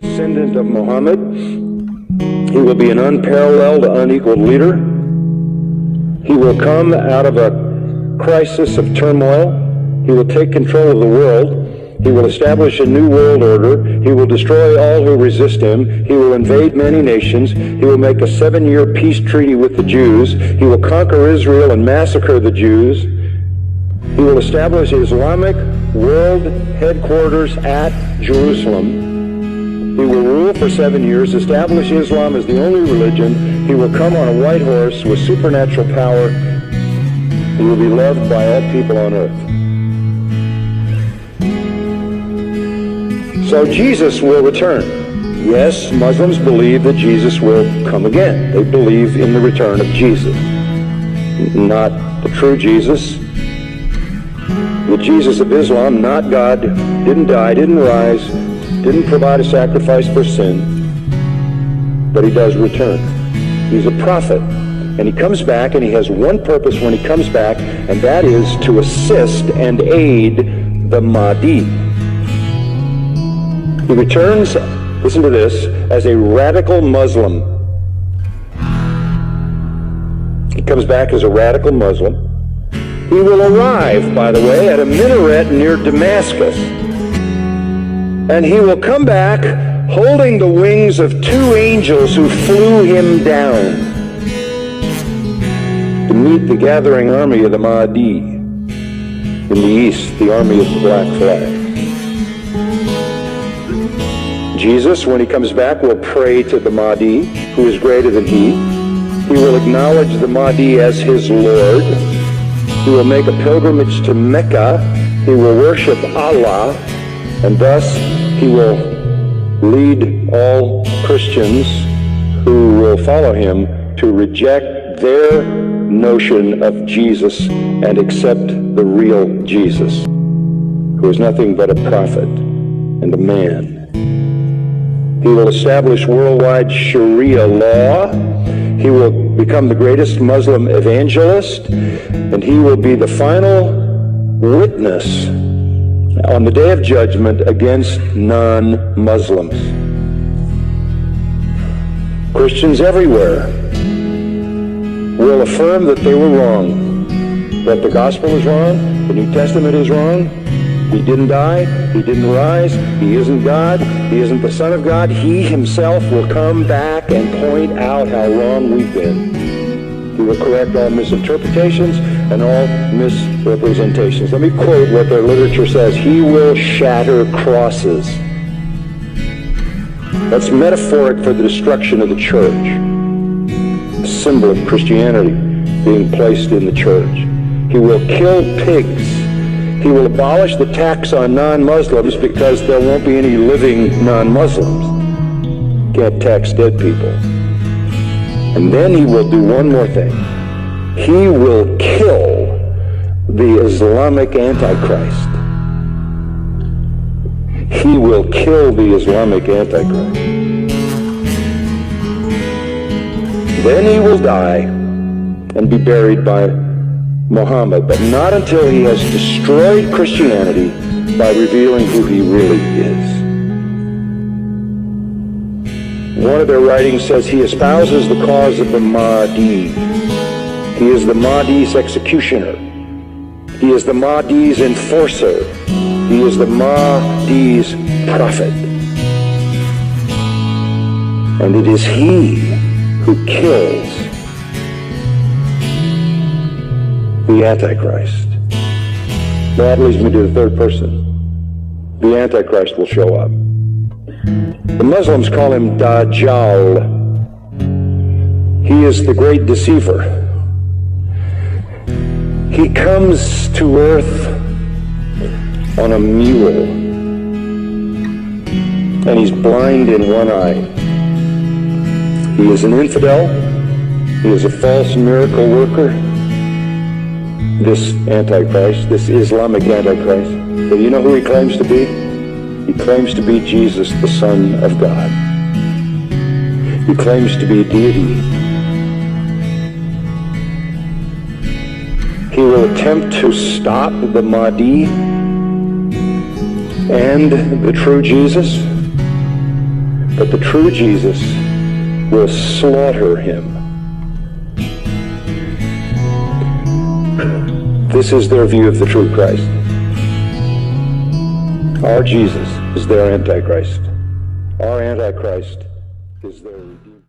Descendant of Muhammad, he will be an unparalleled, unequaled leader. He will come out of a crisis of turmoil. He will take control of the world. He will establish a new world order. He will destroy all who resist him. He will invade many nations. He will make a 7-year peace treaty with the Jews. He will conquer Israel and massacre the Jews. He will establish Islamic world headquarters at Jerusalem. He will rule for 7 years, establish Islam as the only religion. He will come on a white horse with supernatural power. He will be loved by all people on earth. So Jesus will return. Yes, Muslims believe that Jesus will come again. They believe in the return of Jesus. Not the true Jesus. The Jesus of Islam, not God, didn't die, didn't rise, didn't provide a sacrifice for sin, but he does return. He's a prophet, and he comes back, and he has one purpose when he comes back, and that is to assist and aid the Mahdi. He returns, listen to this, as a radical Muslim. He comes back as a radical Muslim. He will arrive, by the way, at a minaret near Damascus. And he will come back holding the wings of 2 angels who flew him down to meet the gathering army of the Mahdi in the east, the army of the black flag. Jesus, when he comes back, will pray to the Mahdi, who is greater than he. He will acknowledge the Mahdi as his Lord. He will make a pilgrimage to Mecca. He will worship Allah, and thus he will lead all Christians who will follow him to reject their notion of Jesus and accept the real Jesus, who is nothing but a prophet and a man. He will establish worldwide Sharia law. He will become the greatest Muslim evangelist, and he will be the final witness on the day of judgment against non-Muslims. Christians everywhere will affirm that they were wrong, that the gospel is wrong, the New Testament is wrong. He didn't die, he didn't rise, he isn't God, he isn't the Son of God. He himself will come back and point out how wrong we've been. He will correct all misinterpretations and all misrepresentations. Let me quote what their literature says. He will shatter crosses. That's metaphoric for the destruction of the church, a symbol of Christianity being placed in the church. He will kill pigs. He will abolish the tax on non-Muslims because there won't be any living non-Muslims. Can't tax dead people. And then he will do one more thing. He will kill the Islamic Antichrist. He will kill the Islamic Antichrist. Then he will die and be buried by Muhammad, but not until he has destroyed Christianity by revealing who he really is. One of their writings says he espouses the cause of the Mahdi. He is the Mahdi's executioner. He is the Mahdi's enforcer. He is the Mahdi's prophet. And it is he who kills the Antichrist. That leads me to the third person. The Antichrist will show up. The Muslims call him Dajjal. He is the great deceiver. He comes to earth on a mule, and he's blind in one eye. He is an infidel. He is a false miracle worker. This Antichrist, this Islamic Antichrist. But you know who he claims to be? He claims to be Jesus, the Son of God. He claims to be deity. He will attempt to stop the Mahdi and the true Jesus. but the true Jesus will slaughter him. This is their view of the true Christ. Our Jesus is their Antichrist. Our Antichrist is their Redeemer.